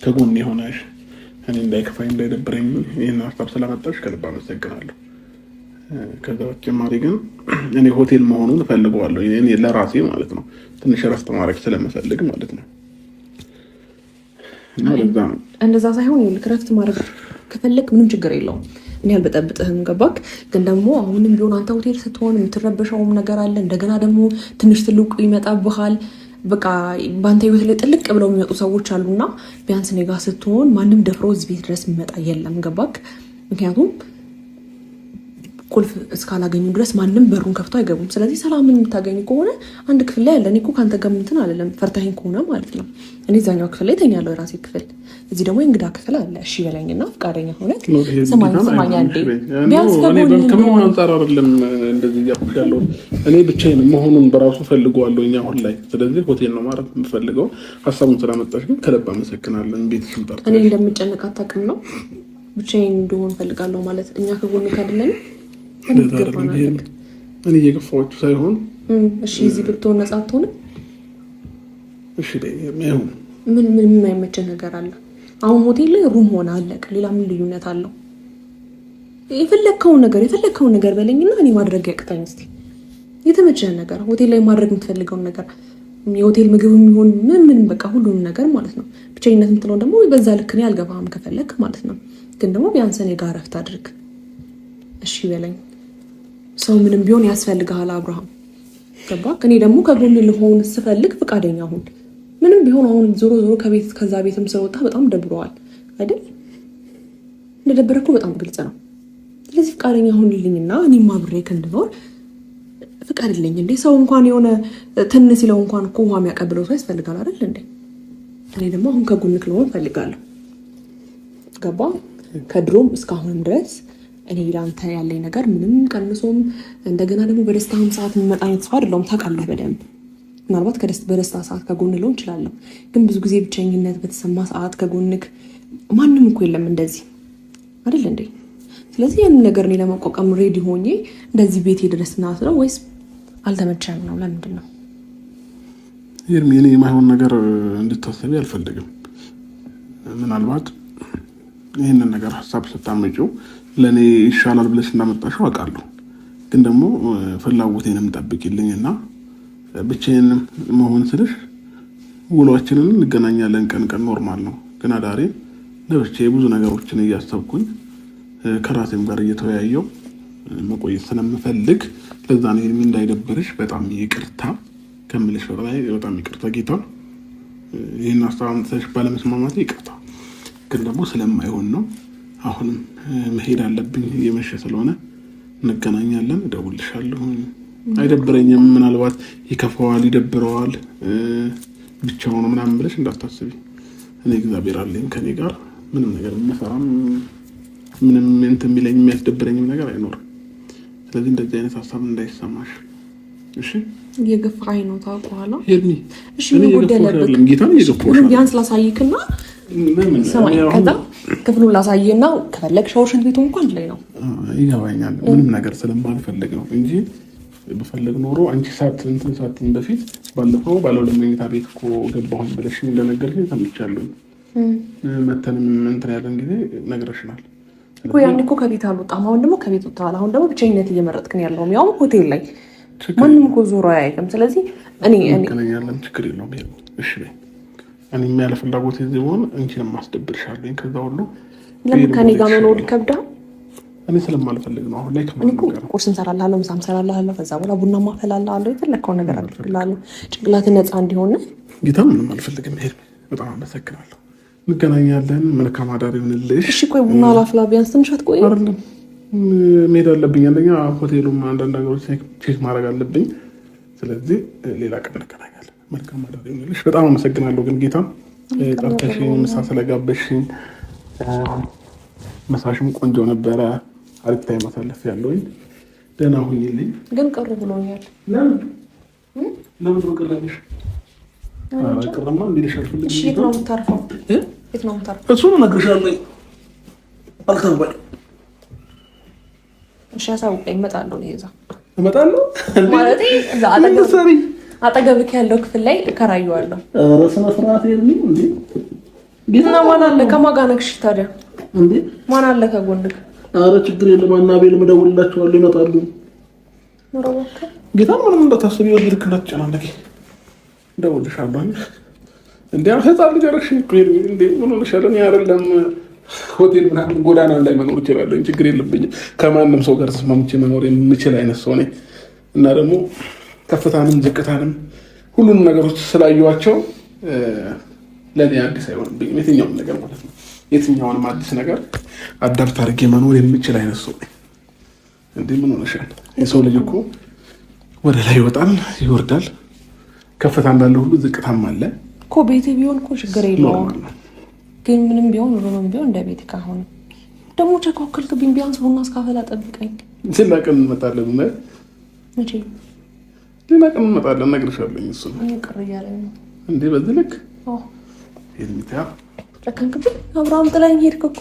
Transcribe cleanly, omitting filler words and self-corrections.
ከጎኔ ሆነሽ እኔ እንዳይከፋኝ እንዳይደብረኝ ይህን ሀሳብ ስላመጣሽ ከልብ አመሰግናለሁ። ከዛ በተጨማሪ ግን እኔ ሆቴል መሆኑን እፈልገዋለሁ እኔ ለራሴ ማለት ነው። ትንሽ እረፍት ማድረግ ስለምፈልግ ማለት ነው። እንደዛ ሳይሆን እረፍት ማድረግ ከፈለግ ምንም ችግር የለውም። እኔ አልበጠብጥህም ገባክ? ግን ደግሞ አሁንም ቢሆን አንተ ሆቴል ስትሆን የምትረበሸውም ነገር አለ። እንደገና ደግሞ ትንሽ ትልቁ ይመጣብሃል። በቃ በአንተ ህይወት ላይ ጥልቅ ብለው የሚመጡ ሰዎች አሉና ቢያንስ እኔ ጋር ስትሆን ማንም ደፍሮ እዚህ ቤት ድረስ የሚመጣ የለም ገባክ? ምክንያቱም ቁልፍ እስካላገኙ ድረስ ማንም በሩን ከፍቶ አይገቡም። ስለዚህ ሰላምን የምታገኙ ከሆነ አንድ ክፍል ላይ ያለ እኔ እኮ ከአንተ ጋር እንትን አለለም ፈርታኝ ከሆነ ማለት ነው። እኔ እዛኛው ክፍል ላይ ተኛለሁ የራሴ ክፍል፣ እዚህ ደግሞ የእንግዳ ክፍል አለ። እሺ በለኝና ፈቃደኛ ሆነ ስማኝ አንዴ ቢያንስ ከምን አንጻር አይደለም እንደዚህ እያልኩሽ ያለው እኔ ብቻዬን መሆኑን በራሱ ፈልገዋለሁ እኛ አሁን ላይ። ስለዚህ ሆቴል ነው ማለት የምፈልገው። ሀሳቡን ስላመጣሽ ግን ከልብ አመሰግናለሁ። ቤትሽን ጠርተሽ እኔ እንደምጨነቅ አታውቅም ነው ብቻዬን እንደሆን ፈልጋለሁ ማለት እኛ ከጎን ካደለን እኔ እየገፋችሁ ሳይሆን እሺ እዚህ ብትሆን ነፃ አትሆንም። እሺ ለምን ምን የማይመች ነገር አለ? አሁን ሆቴል ላይ ሩም ሆነ አለቀ። ሌላ ምን ልዩነት አለው? የፈለከውን ነገር በለኝና እኔ ማድረግ ያቅታኝ። እስቲ የተመቸህ ነገር ሆቴል ላይ ማድረግ የምትፈልገውን ነገር የሆቴል ምግብ የሚሆን ምን በቃ ሁሉንም ነገር ማለት ነው። ብቻኝነት የምትለው ደግሞ በዛ ልክ እኔ አልገባም ከፈለክ ማለት ነው። ግን ደግሞ ቢያንስ እኔ ጋር እረፍት አድርግ እሺ በለኝ። ሰው ምንም ቢሆን ያስፈልጋል አብርሃም ገባክ? እኔ ደግሞ ከጎን ልሆን ስፈልግ ፈቃደኛ ሁን። ምንም ቢሆን አሁን ዞሮ ከቤት ከዛ ቤትም ስለወጣ በጣም ደብረዋል አይደል? እንደደበረኩ በጣም ግልጽ ነው። ስለዚህ ፈቃደኛ ሁንልኝና እኔም አብሬክ እንድኖር ፍቀድልኝ። እንዴ ሰው እንኳን የሆነ ትን ሲለው እንኳን እኮ ውሃ የሚያቀብለው ሰው ያስፈልጋል አይደል እንዴ? እኔ ደግሞ አሁን ከጎንክ ልሆን ፈልጋለሁ ገባ? ከድሮም እስካሁንም ድረስ እኔ ላንተ ያለኝ ነገር ምንም ቀንሶም እንደገና ደግሞ በደስታም ሰዓት የሚመጣ አይነት ሰው አይደለሁም። ታውቃለህ በደንብ። ምናልባት በደስታ ሰዓት ከጎን ልሆን እችላለሁ፣ ግን ብዙ ጊዜ ብቸኝነት በተሰማ ሰዓት ከጎንክ ማንም እኮ የለም እንደዚህ አይደል እንዴ? ስለዚህ ያን ነገር እኔ ለመቋቋም ሬዲ ሆኜ እንደዚህ ቤቴ ድረስ ናት ነው ወይስ አልተመቸም ነው? ለምንድን ነው እኔ የማይሆን ነገር እንድታስቢ አልፈልግም። ምናልባት ይህንን ነገር ሀሳብ ስታመጪው ለእኔ ይሻላል ብለሽ እንዳመጣሽው አውቃለሁ። ግን ደግሞ ፍላጎቴንም ጠብቂልኝና ብቻዬንም መሆን ስልሽ ውሏችንን እንገናኛለን። ቀን ኖርማል ነው። ግን አዳሬ ለብቻዬ ብዙ ነገሮችን እያሰብኩኝ ከራሴም ጋር እየተወያየው መቆየት ስለምፈልግ ለዛ ነው እንዳይደብርሽ በጣም ይቅርታ ከምልሽ በላይ በጣም ይቅርታ ጌታ። ይህን ሀሳብ አምጥተሽ ባለመስማማት ይቅርታ። ግን ደግሞ ስለማይሆን ነው። አሁንም መሄድ አለብኝ። እየመሸ ስለሆነ እንገናኛለን። እደውልልሻለሁ። አይደብረኝም። ምናልባት ይከፋዋል፣ ይደብረዋል ብቻውን ነው ምናምን ብለሽ እንዳታስቢ። እኔ እግዚአብሔር አለኝ ከኔ ጋር። ምንም ነገር የምፈራም ምንም እንትን የሚለኝ የሚያስደብረኝም ነገር አይኖርም። ስለዚህ እንደዚህ አይነት ሀሳብ እንዳይሰማሽ እሺ። እየገፋኝ ነው ታውቀዋለህ። እሺ ምን ጎደለብህ? ጌታን እየገፋሽ ነው። ቢያንስ ላሳይክና ሰማይ ከዛ ክፍሉን ላሳየና ከፈለግ ሻወር ሽንት ቤቱ እንኳን ላይ ነው። ይገባኛል። ምንም ነገር ስለማልፈልግ ነው እንጂ በፈለግ ኖሮ አንቺ ሳትን በፊት ባለፈው ባለው ለመኝታ ቤት እኮ ገባሁኝ ብለሽ እንደነገርሽኝ ሰምቻለሁ። መተንም እንትን ያለን ጊዜ ነግረሽናል እኮ። ያን እኮ ከቤት አልወጣም። አሁን ደግሞ ከቤት ወጣል። አሁን ደግሞ ብቻኝነት እየመረጥክን ያለው ያው ሆቴል ላይ ማንም እኮ ዞሮ አያይቅም። ስለዚህ እኔ እንገናኛለን። ችግር የለውም። እሺ በይ። እኔ የሚያለ ፍላጎት እዚህ ሆነ እንቺንም ማስደብርሻለሁ። ከዛ ሁሉ ለምን ከኔ ጋር መኖር ይከብዳል? እኔ ስለማልፈልግ ነው። አሁን ላይ ቁርስ እንሰራልሃለሁ፣ ምሳ እንሰራልሃለሁ፣ ከዛ በኋላ ቡና ማፈላለሃለሁ፣ የፈለከውን ነገር አድርግልሃለሁ። ጭንቅላት ነፃ እንዲሆን ጌታ። ምንም አልፈልግም። ሄድ። በጣም አመሰግናለሁ። እንገናኛለን። መልካም አዳር ይሁንልሽ። እሺ ቆይ ቡና ላፍላ። ቢያንስ ትንሽ አትቆይ? አይደለም መሄድ አለብኝ። አንደኛ ሆቴሉም አንዳንድ ነገሮች ቼክ ማድረግ አለብኝ። ስለዚህ ሌላ ቀን እንገናኛለን። መልካም አዳር ይሁንልሽ። በጣም አመሰግናለሁ። ግን ጌታ ጠርተሽኝ ምሳ ስለጋበዝሽኝ ምሳሽም ቆንጆ ነበረ። አሪፍ ታይም ማሳለፍ ያለውኝ። ደህና ሁኚልኝ። ግን ቅር ብሎኛል። ለምን ቅርብሽ? ቅርማ እንዲልሽ አልፈልግም። እሺ የት ነው የምታርፈው? የት ነው የምታርፈው? እሱን እነግርሻለሁ። አልተባለ እሺ አሳውቀኝ። እመጣለሁ። እዛ እመጣለሁ ማለቴ እዛ አጠገብክ ያለው ክፍል ላይ እከራየዋለሁ። ኧረ ስነ ስርዓት የለኝም እንዴ! እና ማን አለ ከማጋነክሽ ታዲያ እንዴ? ማን አለ ከጎንክ? ኧረ ችግር የለም። እና ቤል መደውልላቸዋለሁ ይመጣሉ። ወራውካ ጌታ ምንም እንዳታስቢ ወልክ እንዳትጨናነቂ ደውልልሻለሁ። እንዴ ህፃን ልጅ አረሽ እንዴ ምን ሆነሻል? እኔ አይደለም ሆቴል ምናምን ጎዳና ላይ መኖር እችላለሁ። ችግር የለብኝም። ከማንም ሰው ጋር ተስማምቼ መኖር የምችል አይነት ሰው ነኝ። እና ደግሞ ከፍታንም ዝቅታንም ሁሉንም ነገሮች ስላየኋቸው ለኔ አዲስ አይሆንብኝም የትኛውም ነገር ማለት ነው። የትኛውንም አዲስ ነገር አዳፕት አድርጌ መኖር የምችል አይነት ሰው ነኝ። እንዴ ምን ሆነሻል? የሰው ልጅ እኮ ወደ ላይ ይወጣል ይወርዳል። ከፍታ እንዳለ ሁሉ ዝቅታም አለ እኮ። ቤቴ ቢሆን እኮ ችግር የለውም። ግን ምንም ቢሆን ምንም ቢሆን እንደ ቤት ካሁን ደግሞ ቸኮልክብኝ። ቢያንስ ቡና እስካፈላ ጠብቀኝ። ሌላ ቀን እንመጣለን። መቼ? ሌላ ቀን እንመጣለን እነግርሻለሁ። እሱ ቅር እያለኝ ነው እንዴ በዚህ ልክ ጨከንክብኝ። አብርሃም ጥላኝ ሄድክ እኮ